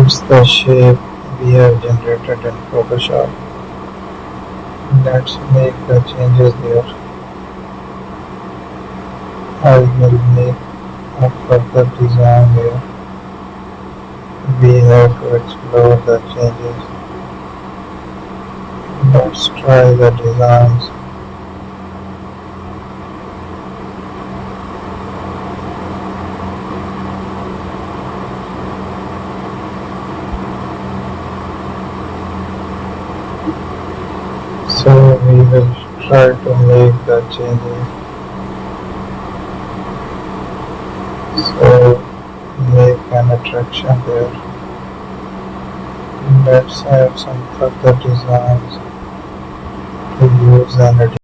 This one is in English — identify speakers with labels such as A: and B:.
A: It's the shape we have generated in Photoshop. Let's make the changes there. I will make a further design here. We have to explore the changes. Let's try the designs. So we will try to make the changes. So make an attraction there. Let's add some further designs to use an